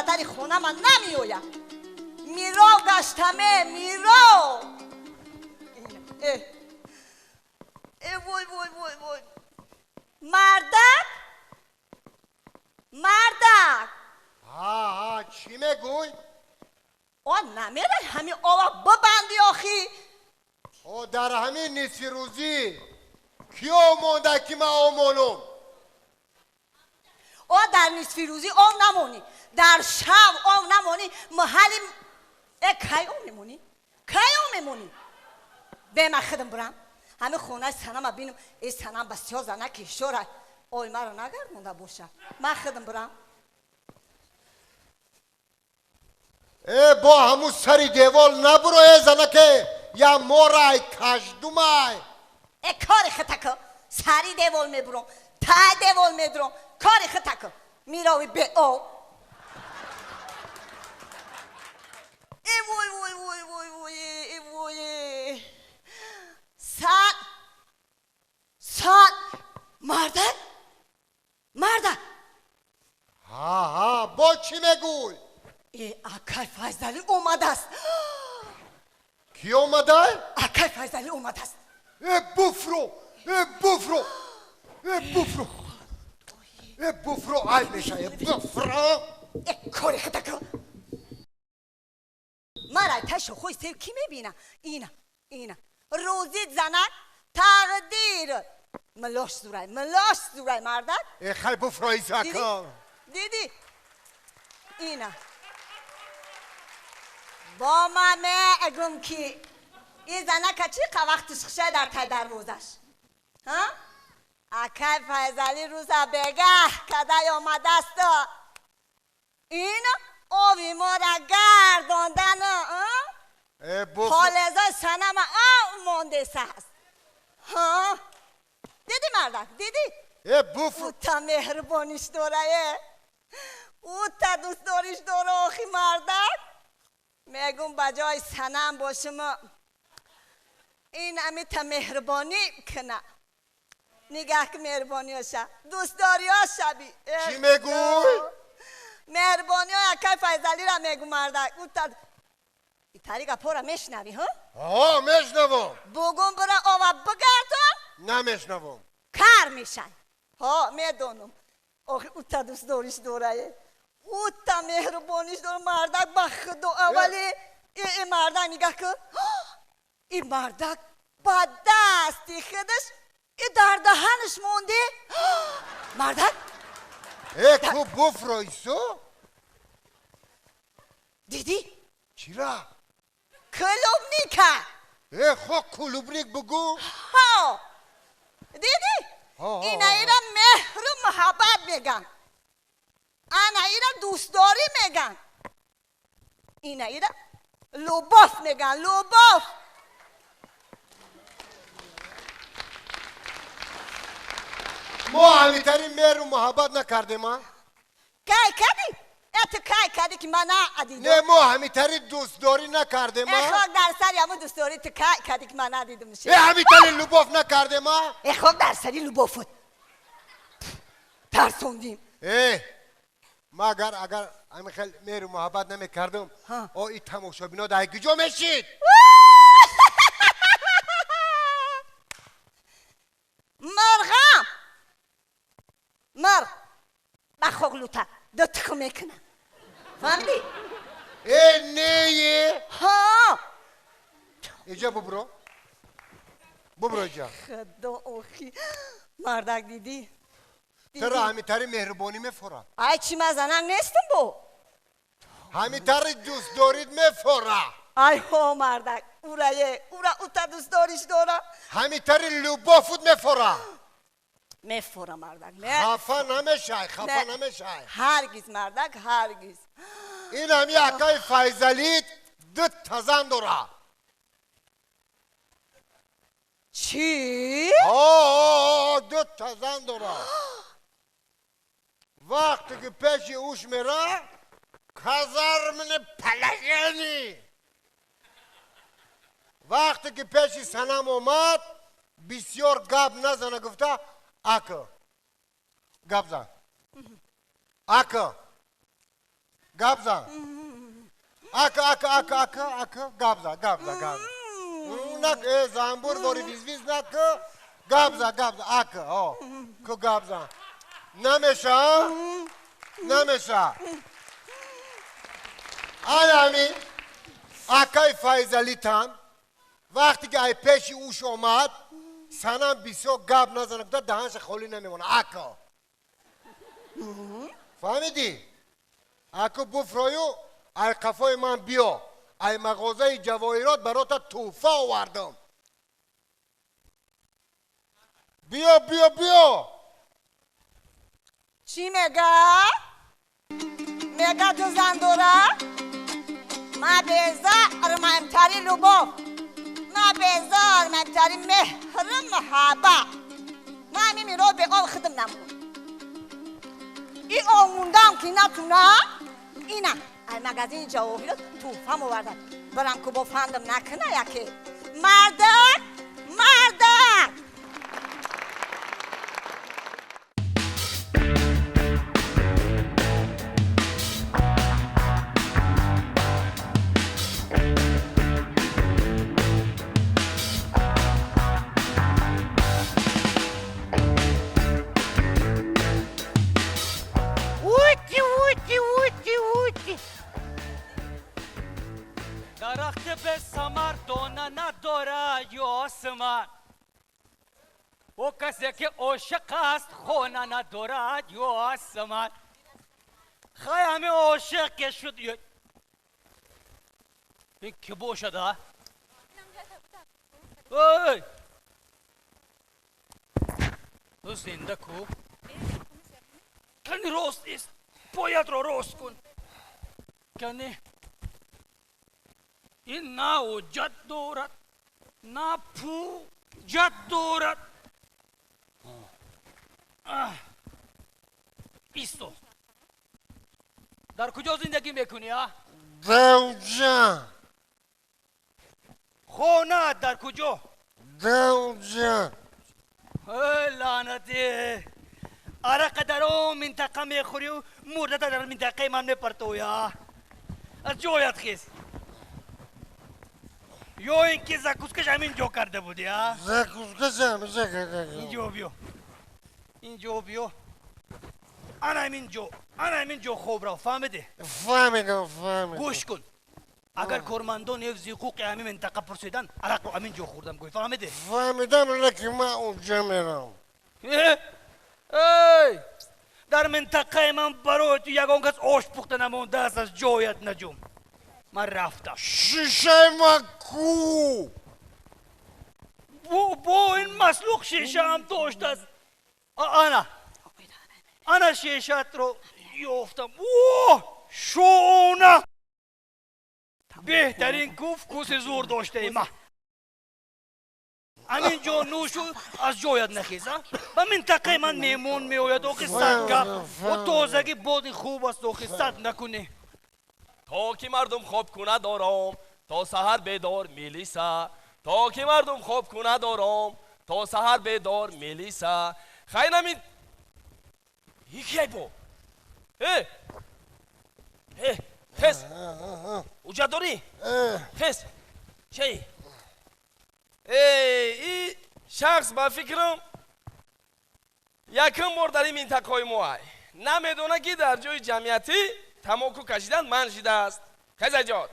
در خونه من نمیویم. میرو گشتمه میرو. وای وای وای وای. مردک مردک. ها چی میگوی؟ آن نمیره همین آوا ببندی آخی. او در همین نصف روزی کیو مونده که من آمونم؟ او در نصف روزی آم نمونی، در شب آم نمونی. محلی کیو میمونی؟ کیو میمونی؟ به من خدم برم همه خونه سنم بینم ای سنم بسیار زنه که شوره اوی مرا نگردونده باشه. من خدم برم. ای با همون سری دیوال نبرو ای زنه که یا مورای کشدومای. ای کاری خطکه سری دیوال میبرم تای دیوال میبرم کاری خطکه میراوی به او. ای وای وای وای وای وای ای وای. سان مردک مردک. ها با چی میگوی؟ ای اکای فیضلی اومده است. کی اومده؟ اکای فیضلی اومده است. ای بفرو ای بفرو ای بفرو ای بفرو ای میشه ای بفرو. ای کاری خطکه مرای تشو خوی سیو کی میبینه؟ اینا روزی زنک تقدیر ملاش زورای مردک. ای خیلی بفرو ای زکا. دیدی؟ اینا با من اگم کی این زنک چی که وقتش خشه در تای دروازش ها؟ اکای فیضلی روزا بگه کدای آمده است این آوی ما را گرداندن حالزای سنم مانده است ها؟ دیدی مردک دیدی؟ بفرو او تا مهربانیش داره او تا دوست داریش داره آخی مردک. میگم بجای سنم باشم این امی تا مهربانی کنه. نگاه که مهربانی هاشه دوست داری ها شبی. چی میگوی؟ مهربانی ها اکای فیضلی را میگم مردک. او تا این طریقه پورا میشنوی ها؟ ها میشنوم. بگم برا آوا بگردم نمیشنوم. کار میشن ها میدونم. آخی او تا دوست داریش داره او تا مهربانیش داره مردک بخدا. اولی این مردک نگاه که این مردک با دستی خودش این در دهنش مونده. مردک ای کو بفرو ایسو. دیدی؟ چی را؟ کلوبنیکه. ای خو کلوبنیک بگو. ها دیدی؟ اینا اینا مهر و محبت میگن. انا اینا دوستداری میگن. اینا اینا لوباف میگن لوباف. ما همیتری مهر و محبت نکردیم ها؟ کای کدی؟ ات کای کدی که من ندیدم. نه ما همیتری دوستداری نکردیم ها؟ خب در سری همون دوستداری تو کای کدی که من ندیدم میشه. همیتری لوباف نکردیم ها؟ خب در سری لوبافت ترسوندیم. ما اگر همین خیلی مهر و محبت نمیکردم او این تماشا بینا در گجا میشید. مرغ بخوگلوتا دو تخم میکنم فهمیدی؟ نه ها اینجا ببرو اینجا. خدا اوخی مردک دیدی؟ ترا همیتری مهربانی میفوره. ای چی مزنن نیستم بو همیتری دوست دارید میفوره. ای ها مردک او تا دوست داریش داره همیتری لوبافود میفوره مردک. خفه نمیشه. هرگز مردک هرگز. این همی اکای فیضلی دو تزن داره. چی؟ دو تزن داره. وقتی که پیش اوش میره کزر من پلگنی. وقتی که پیش سنم اومد بسیار گب نزنه گفته اکا گب زن اکا گابزا اکا گابزا نک زنبور باری ویز نک گابزا اکا کو گابزا نمیشه آدمی اکای فایزلی تن وقتی که ای پیشی اوش اومد سنم بیسو گاب نزنه کتا دهنش خولی نمیمونه اکا فهمیدی؟ اکا بفرایو ای قفای من بیا ای مغازه جواهرات براتا توفه آوردم بیا چی میگه؟ میگه تو زندوره؟ ما بیزار مهمتری لباف ما بیزار مهمتری مهر محبت ما همین رو به آل خدم نمون این آموندم که نتونه اینا ای مگزین جواهرات توفه موردن برم که با فندم نکنه یکی مردک درخت به ثمر دانه نداره یا آسمان او کسی که عاشق است خانه نداره یا آسمان خواهی همه عاشق که شد این که بو شده اوی تو زنده کو کنی راست است باید رو راست کن کنی این نه وجد دارد نه پوجت دارد ایستو در کجا زندگی میکنی ها؟ دوجا خونه در کجا؟ دوجا لعنتی عرق در اون منطقه میخوری و مرده در منطقه من میپرتوی ها از جایت خیز یا اینکه زکوسکش همین جا کرده بودی ها زکوسکش همیشه کرده اینجا بیا انا همین جو خوب را فهمیده فهمیدم گوش کن اگر کارمندان حفظ حقوق همین منطقه پرسیدن عرق رو همین جو خوردم گوی فهمیده فهمیدم لیکن من اونجا میرم ای در منطقه من برای تو یگان کس آش پخته نمونده است از جایت نجوم من رفتم شیشه ما کو با این مسلوق شیشه هم داشت است انا شیشت رو یافتم شونه بهترین کوس زور داشته ای ما همین جا نوشو از جایت نخیزه و منطقه من میمون میوید و قصد که و تازگی بادی خوب است و قصد نکنی تا که مردم خواب کنه دارم تا سحر بیدار میلیسه تا که مردم خواب کنه دارم تا سحر بیدار میلیسه خیلی نمید یکی بو خیز اوجا داری خیز چی این شخص با فکرم یکم بار در این منطقه ما نمیدونه که در جای جمعیتی تماکو کشیدن منشیده است خزجات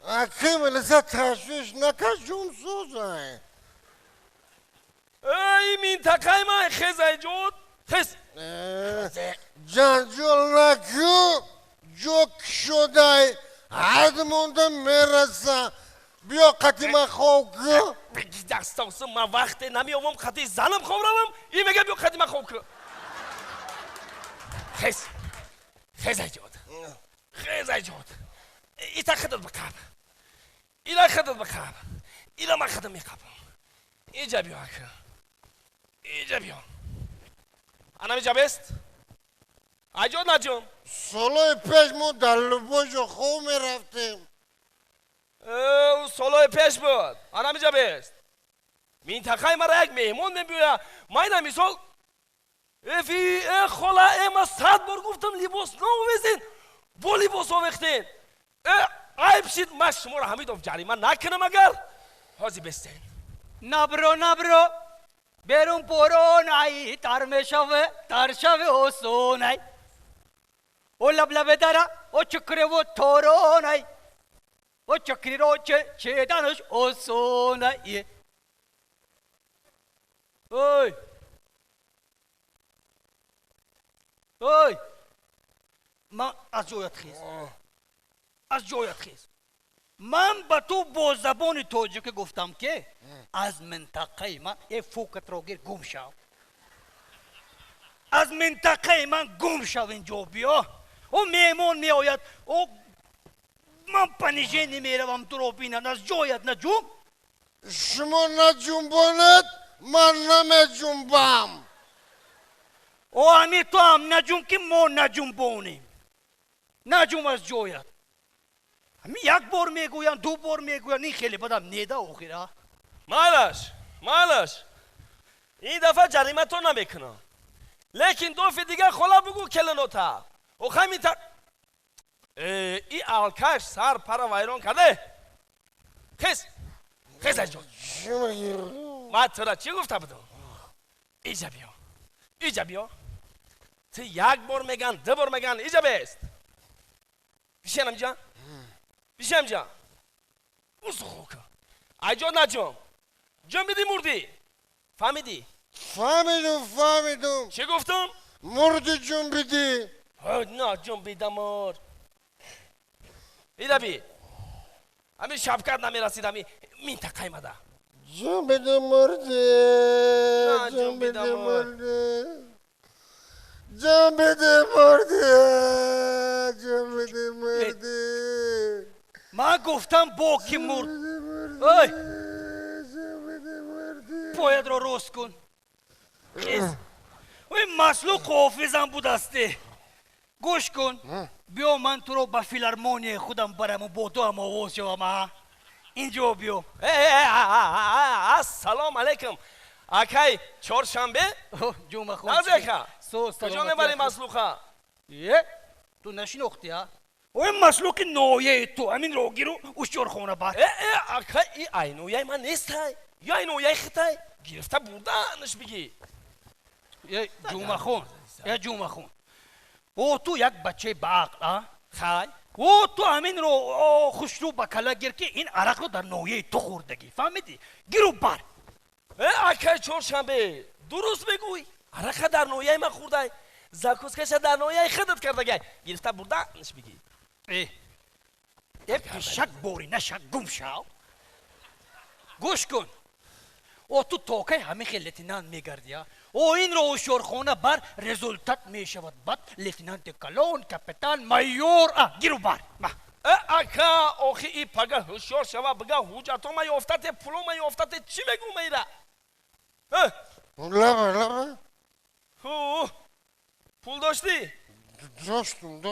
اکی ملیسا تشویش نکش جون سوزه این منطقه ما خزجات جنجال نکو جوک شده حد مونده میرسه بیا قطی من خواب که بگی دستانسه من وقت نمیامم قطی زنم خواب روم این میگه بیا قطی من خواب که خزجات ایتا خدت بکاب اینا خدت بکاب اینا من خدم میکابم اینجا بیا اینجا بیا انا اینجا بست اجاد نجوم سالای پیش ما در لباش خوب میرفتیم سالای پیش بود انا اینجا بست منطقه مرا یک مهمون نمیویا ما اینا مثال افی خلا ما 100 بار گفتم لباس نویزین با لباس آویختین عیب شید من شما را حمیدوف جریمه نکنم اگر حاضی بستین نبرو برون پرون ای تر میشوه تر شوه و سونای او لب داره او چکره و تورونای او چکری رو چه دانش او سونای اوی من از جایت خیز من با تو با زبان توجه گفتم که از منطقه من یه فوقت روگر گم شو از منطقه من گم شو اینجا بیا او میمون می آید او من پنیجه نمی روم تو رو بینن از جایت نجوم شما نجنباند من نمیجنبم او همی تو هم نجوم که ما نجنبونیم نجوم از جایت همی یک بار میگویم دو بار میگویم این خیلی بدم نیده آخیره مالش این دفعه جریمه تو نمیکنم لیکن دفعه دیگه خلا بگو کلنوتا و خیمی تا این الکش سر پر ویران کرده خیز از جا من تو را چی گفته بودم ایجا بیا تو یک بار میگن دو بار میگن ایجا بیست بیشم جا اوز خوکا ایجا نجام جان بیدی مردی فهمیدی؟ فهمیدم چی گفتم؟ مردی جون بیدی نه جون بیدم مرد ایده بی همین شبکت نمیرسید همین منطقه مده جون بیدی مرده نه جون بیدم مرد من گفتم با کی مرد اوی باید رو روز کن اوی مسلوق حافظم بود استه گوش کن بیا من تو رو با فیلارمونی خودم برم و با تو هم آواز شوم اینجا بیا السلام علیکم اکی چهارشنبه جمعه خون نازکه کجا میبری مسلوقه تو نشناختی ها اوی مسلوق نویه تو همین روگی رو اشتر خونه بر اکی ای نویه من نیست های یا ای نویه خطای گرفته بودنش بگی جمعه خون او تو یک بچه باقل خای او تو همین رو خوشرو بکلا گیر که این عرق رو در نویه تو خوردگی فهمیدی گیرو بر اکی چهارشنبه درست بگوی عرق در نویه من خورده زاکوسکش در نویه خودت کرده گرفته بودنش بگی یک شک بوری نشک گم شو گوش کن او تو توقع همه لتینان میگردی او این رو اشترخونه بر رزولتت میشود بد لتینانت کلون کپتان مایور گیرو بر اکا اوخی ای پگه هشور شوا بگه حجتو ما یافتت پولو ما یافتت چی بگو میره لبه پول داشتی؟ داشتم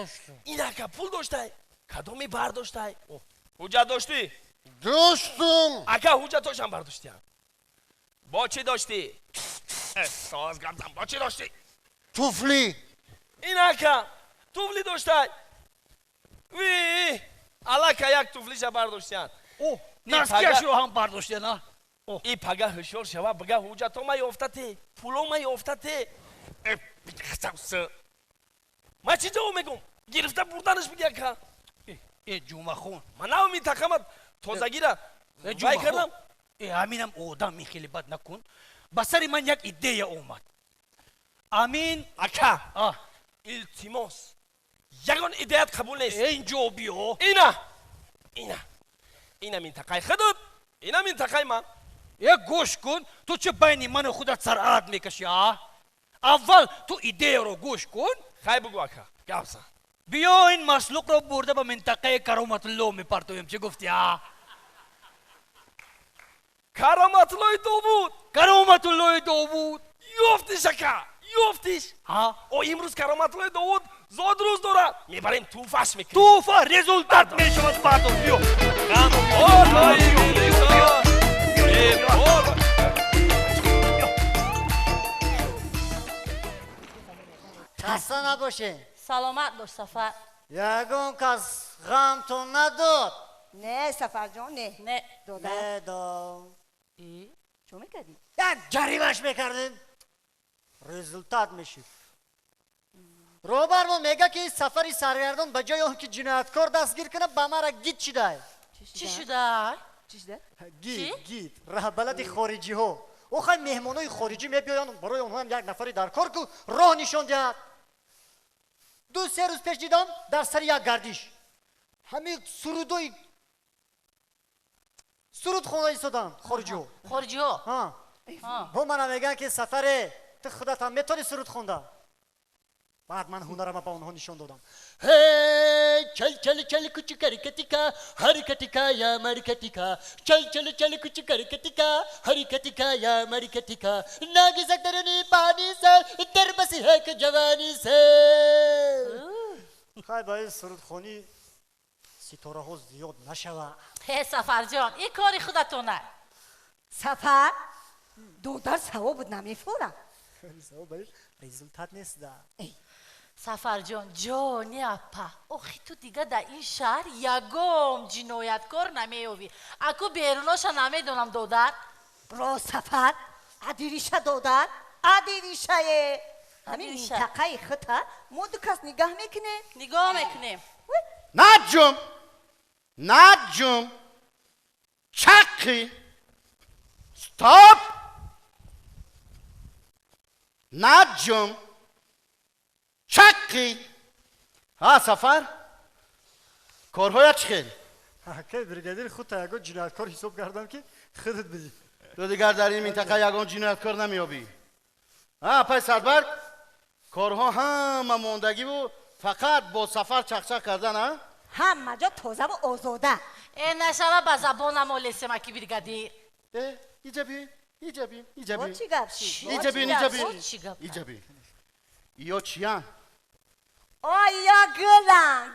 این اکا پول داشتی؟ کدومی برداشتی؟ حجت داشتی؟ داشتم اکا حجتاش هم برداشتی با چی داشتی؟ ساز گردم با چی داشتی؟ توفلی این اکا توفلی داشتی؟ وی الاکا یک توفلیش برداشتیان نسکیش رو هم برداشتی نه؟ ای پگه هشور شوا بگه حجتو ما یافتت پولو ما یافتت من چی جواب میگم گرفته بردنش بگه که ای جمعه خون من نو میتقمت تازگی را وای کردم امینم آدم می خیلی بد نکن بسری من یک ایده اومد امین اکا التماس یگان ایدهت قبول نیست اینجا بیا اینا منطقه خودت اینا منطقه من یک گوش کن تو چه بین من و خودت سرعت میکشی اول تو ایده رو گوش کن خیلی بگو اکا گفت بیا این مسلوق رو برده به منطقه کرامت الله میپرتویم چه گفتی کرامت الله داوود یافتیش اکا یافتیش او امروز کرامت الله داوود زاد روز داره میبریم توفش میکنیم توفه رزولتت میشود پردون بیا خسته نباشین. سلامت باش سفر. یگون کس غمتون نداد. نه سفر جان نه نه. دادم نداد. چون میکردی؟ یک جریمش میکردین رزultat میشید. روبرمون میگه که این سفری سرگردان به جای اون که جنایتکار دستگیر کنه به ما را گیت شده. چی شده؟ چی شده؟ گیت رهبلت خارجی ها. او خیلی مهمانای خارجی میبیاین برای اونها هم یک نفری در کار که راه نشان دهد. 2-3 روز پیش دیدم در سر یک گردش همین سرود خونه ایستادن خارجی ها. خارجی ها؟ ها با من میگن که سفره تو خودت هم میتونی سرود خونده. بعد من هنرم با اونها نشان دادم. Hey, chal kuch karikatika, harikatika ya marikatika. Chal kuch karikatika, harikatika ya marikatika. Nagi zaktarani pani se, dar basi hai ke jawani se. خیلی باید سرود خونی ستاره ها زیاد نشوه. هی سفر جان این کاری خودتونه. سفر دودار ثواب نمیفورم. رزultat نیست ده. سفر جان جانی اپا اوخی تو دیگه در این شهر یگم جنایتکار نمیوی. اکو بیروناشا نمیدونم دودر. برو سفر ادیریشه دودار ادیریشه همین ادیریشه. منطقه خطا ما دو کس نگاه میکنه. نگاه میکنیم. Najum, Chakri, stop. Najum, Chakri. Ha Safar, کارهایت چخیل؟ که برگادیر خود تا یکو جنایتکار حساب کردم که خودت بدی. تو دیگر در این منطقه یگان جنایتکار نمیابی. پای صدبرگ کارها همه موندگی و فقط با سفر چخچخ کردن ها؟ همه جا تازه و آزاده. این نشوه با زبانم و لسه مکی برگادیر. ایجابی با چی گفتی؟ ایجابی یا چیان؟ آیا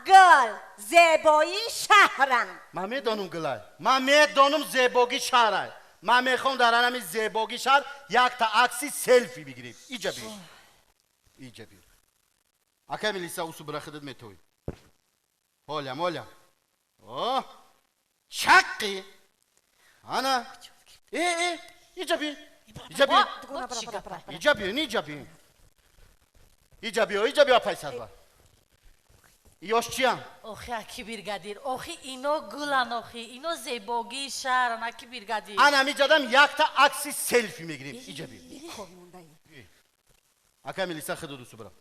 گل زیبایی شهرن. من میدانم گلای من میدانم زیباگی شهر من میخوام در همین زیباگی شهر یک تا عکسی سلفی بگیریم ایجابی اکا میلیسا اوسو برا خودت میتوی حالم چقی انا ایجابی اپای سربر ایاش چیان؟ اوخی اکی برگادیر اوخی اینو گلن اوخی اینو زیباگی شهرن اکی برگادیر. انا میجادم یک تا عکسی سلفی میگیریم ایجابی اکا میلیسا خودت اوسو برا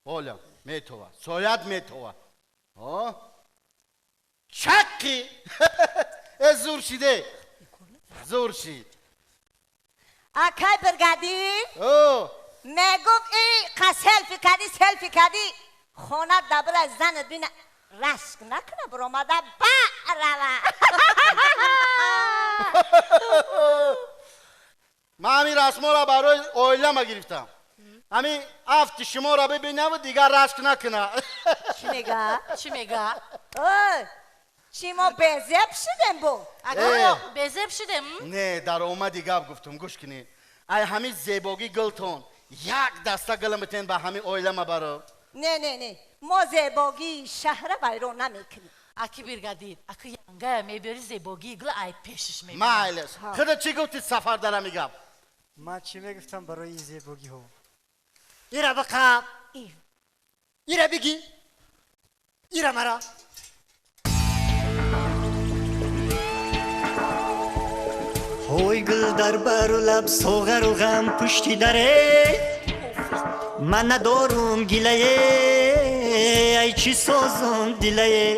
حالم میتوه ساید میتوه چقی زور شید اکای برگادیر میگم ای سلفی کردی خونه دبر از زنت بینه رشک نکنه برو آمده با روه. من همین رسما را برای اویلم گرفتم همین افت شما را ببینه و دیگر رشک نکنه. چی میگه؟ چی ما بزب شدیم بو؟ اگه بزب شدیم؟ نه در اومدی گپ گفتم گوش کنی ای همین زیباگی گلتون یک دسته گلم بتین به همین اویلم برا. نه ما زیباگی شهر بیرون نمیکنیم. اکی برگادیر اکی ینگه میبری زیباگی گل ای پیشش میبینم. مایلش خودت چی گفتی سفر دارم میگم؟ من چی میگفتم برای این زیباگی ها؟ ایره بقم ایره بگی ایره مرا های گل در بر و لب ساغر و غم پشتی داره من ندارم گیله ای چی سازم دیله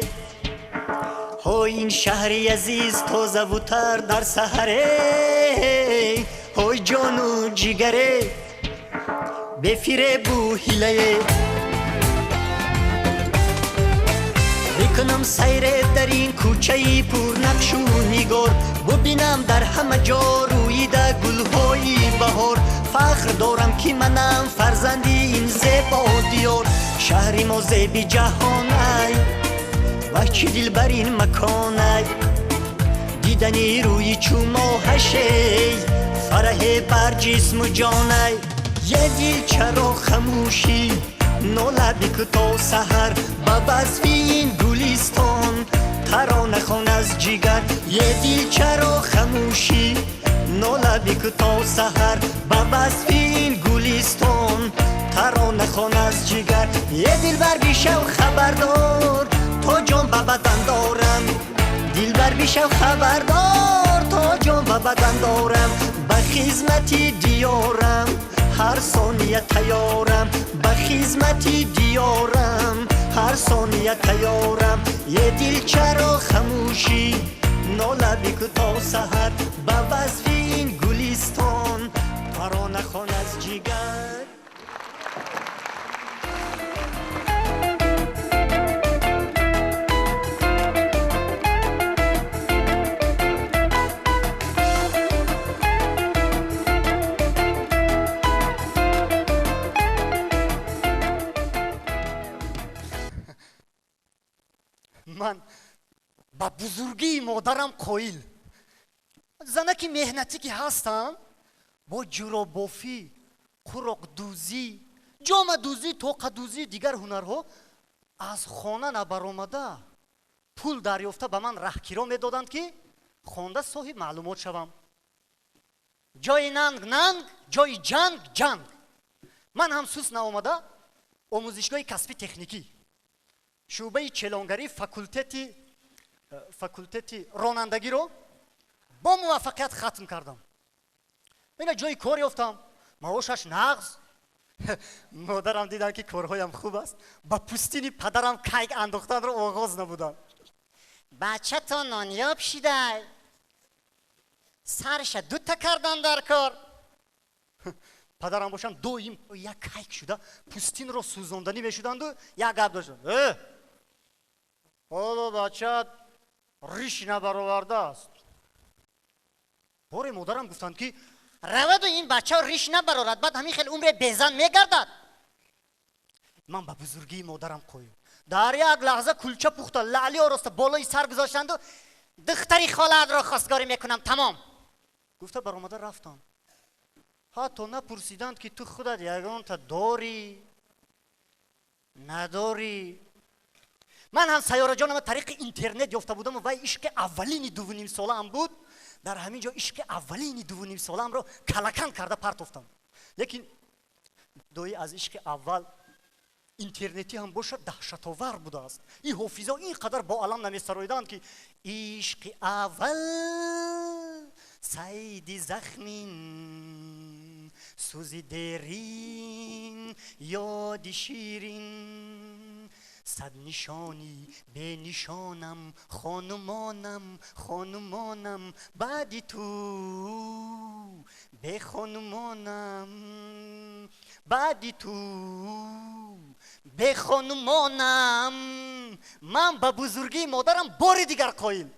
های این شهری عزیز تازه و تر در سحره های جان و جیگره بفیره بو هیله بکنم سیر در این کوچه پر نقش و نگار ببینم در همه جا رویده گلهای بهار فخر دارم که منم فرزندی این زیبا دیار شهری ما زیبی جهانه و چی دل بر این مکانه دیدنی روی چوماهشه فرح بر جسم و جانه یه دل چرا خموشی نولبی که تا سحر با وصفی این گلیستان ترانه خوان از جیگر یه دیل چرا خموشی نولبی که تا سحر با وصفی این گلیستان ترانه خوان از جیگر یه دیل بر بیشه و خبردار تا جان به بدن دارم دیل بر بیشه و خبردار تا جان به بدن دارم به خدمتی دیارم هر ثانیه تیارم به خدمتی دیارم هر ثانیه تیارم یه دیل چرا خموشی نولبی که تا سحر به وصف این گلیستان ترانه خوان از جیگر من با بزرگی مادرم قایل زنکی مهنتی که هستم با جورابافی قرق دوزی جام دوزی توق دوزی دیگر هنرها از خانه نبرآمده پول دریافته به من رهکیرا میدادند که خوانده صاحب معلومات شوم جای ننگ ننگ جای جنگ جنگ من هم سوس نآمده آموزشگاه کسبی تکنیکی شعبه چلانگری فاکولتتی رانندگی رو با موفقیت ختم کردم اینا جای کار یافتم معاشش نغز مادرم دیدن که کارهایم خوب است با پوستین پدرم کیک انداختن رو آغاز نبودن بچه تا نانیاب شیده سرش دوتا کردن در کار پدرم باشن دو یک کیک شده پوستین رو سوزاندنی میشدند و یک گپ داشتن حالا بچه ریش نبرآورده است باره مادرم گفتند که رود و این بچه ریش نبرآورد بعد همین خیلی عمر بزن میگردد من به بزرگی مادرم قایم در یک لحظه کلچه پخته لعلی آراسته بالای سر گذاشتند و دختری خالت را خواستگاری میکنم تمام گفته برآمده رفتم حتی نپرسیدند که تو خودت یگان تا داری نداری من هم سیاره جانم طریق اینترنت یافته بودم و وای عشق اولین دوونیم ساله هم بود در همین جا عشق اولین دوونیم ساله هم رو کلکن کرده پرتافتم لیکن دوی از عشق اول اینترنتی هم باشه دهشت آور بوده است این حافظا اینقدر با علم نمی‌سرایدند که عشق اول سعید زخمین سوزی درین یاد شیرین صد نشانی به نشانم خانمانم خانمانم بعدی تو به خانمانم بعدی تو به خانمانم من به بزرگی مادرم بار دیگر قایل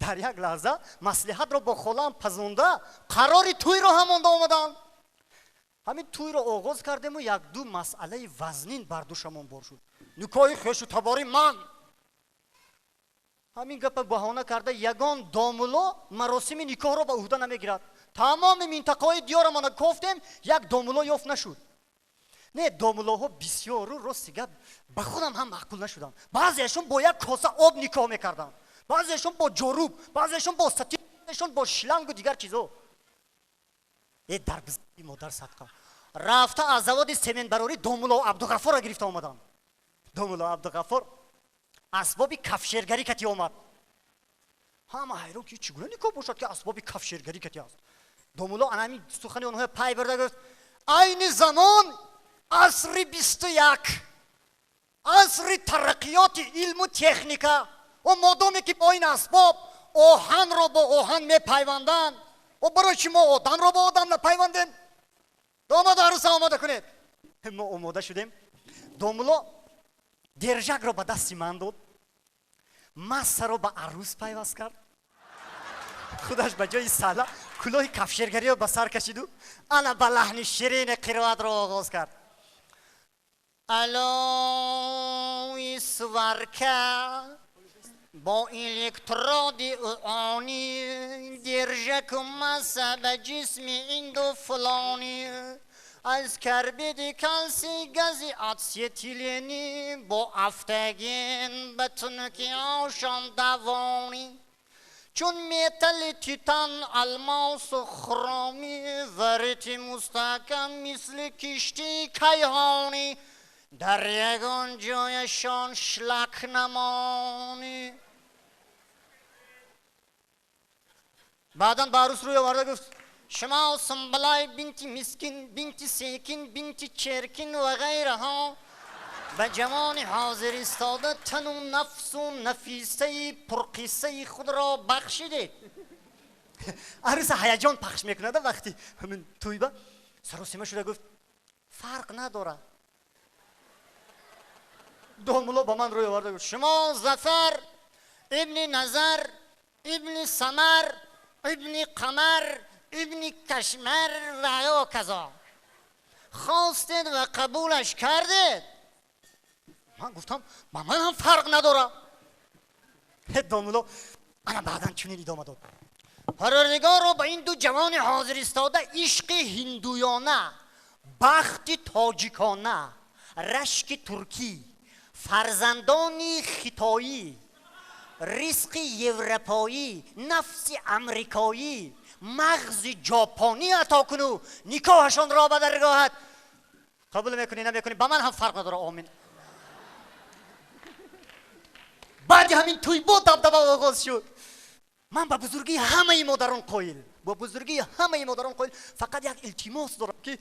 در یک لحظه مصلحت را با خالم پزونده قرار توی را هم آمدن همین توی را آغاز کردیم و یک دو مسئله وزنین بر دوشمان بار شد نکاح خوش و تباری من همین گپ بهانه کرده یگان دامولا مراسم نکاح را به عهده نمیگیرد تمام منطقه دیار ما گفتیم یک دامولا یافت نشد نه دامولاها بسیار راست گپ به خودم هم معقول نشدم بعضیشون با یک کاسه آب نکاح میکردن بعضیشون با جاروب بعضیشون با سطیل بعضیشون با شلنگ و دیگر چیزا در بزرگی مادر صدقه رفته از زواد سمن براری دامولا و عبدالغفار را گرفته آمدن دامولا عبدالغفار اسباب کفشرگری کتی آمد همه حیران که چگونه نکاح باشد که اسباب کفشرگری کتی است دامولا انمی سخنی آنها پای برده گفت این زمان عصر 21 عصر ترقیات علم و تکنیکا و مادامی که با این اسباب آهن را با آهن می پیوندن و برای چی ما آدم را با آدم نپیوندیم داماد عروس آماده کنید ما آماده شدیم دامولا درجک را به دستی من داد مست را به عروس پیوست کرد خودش به جای سلا کلاه کفشرگری را به سر کشید و انا به لحن شیرین قرائت را آغاز کرد الوی سورکه با الکترود آنی درجک مسه به جسم این دو فلانی از کربید کلسی گازی اتیلینی با افتگین بتون که آشان دوانی چون میتل تیتان الماس و خرامی ورتی مستحکم مثل کشتی کیهانی در یگان جایشان شلک نمانی. بعداً باروس روی آورده گفت شما سنبلای بنتی مسکین بنتی سیکین بنتی چرکین و غیره ها به جوان حاضر ایستاده تن و نفس و نفیسه پرقیسه خود را بخشیدید. عروس هیجان پخش میکنه وقتی همین تویبه سر و سیمه شده گفت فرق نداره. دامولا با من روی آورده گفت شما ظفر ابن نظر ابن سمر ابن قمر ابن کشمر و یا کذا خواستید و قبولش کردید. من گفتم با من هم فرق نداره. دامولا انا بعدا چنین ادامه داد پروردگار رو به این دو جوان حاضر ایستاده عشق هندویانه بخت تاجیکانه رشک ترکی فرزندان خیتایی رزق اروپایی نفس امریکایی مغز ژاپنی عطا کنو نکاحشان را به درگاهت قبول میکنی نمیکنی با من هم فرق نداره. آمین. بعد همین توی بود دبدبه آغاز شد. من با بزرگی همه مادران قائل فقط یک التماس دارم که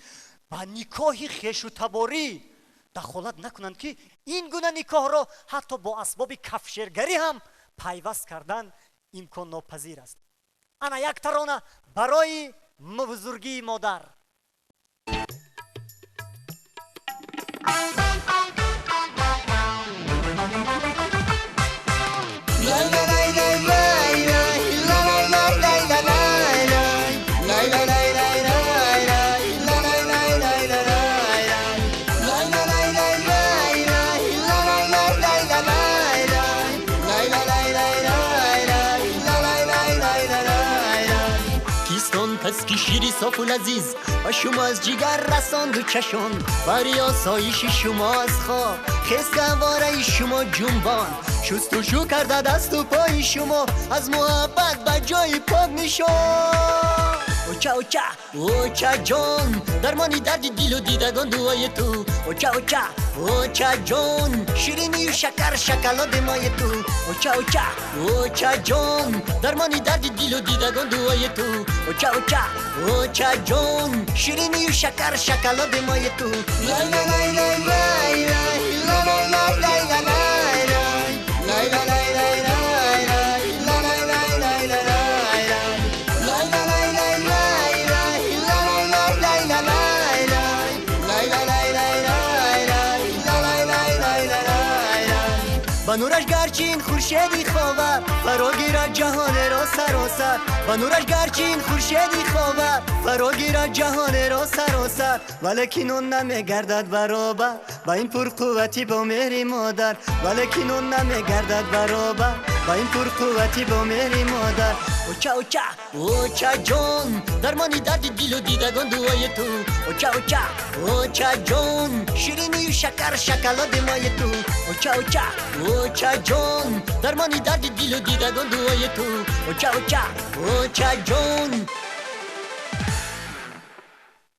با نکاح خویش و تباری دخالت نکنند که این گونه نکاح را حتی با اسباب کفشرگری هم پیوست کردن امکان ناپذیر است. انا یک ترانه برای بزرگی مادر. پس کی شیری صاف و لذیذ و شما از جگر رساند و چشم برای آسایش شما از خواب خیز گواره شما جنبان شست و شو کرده دست و پای شما از محبت به جای پاک میشون. اوچا اوچا اوچا جان درمانی درد دل و دیدگان دوای تو. اوچا اوچا اوچا جان شیرینی و شکر شکلات مای تو. اوچا اوچا اوچا جان درمانی درد دل و دیدگان دوای تو. اوچا اوچا اوچا جان شیرینی و شکر شکلات مای تو. لای لای لای لای لای لای لای لای نورش گرچین خورشیدی خوابه فرا گیرد جهان را سراسر. و نورش گرچین خورشیدی خوابه فرا گیرد جهان را سراسر. ولیکن اون نمیگردد برابر با این پرقوتی با مهر مادر. ولیکن اون نمیگردد برابر با این پرقوتی با مهر مادر. اوچا اوچا اوچا جان درمانی درد دل و دیدگان دوای تو. اوچا اوچا اوچا جان شیرینی و شکر شکلات مای تو. اوچا اوچا اوچا جان درمانی درد دل و دیدگان دوای تو. اوچا اوچا اوچا جان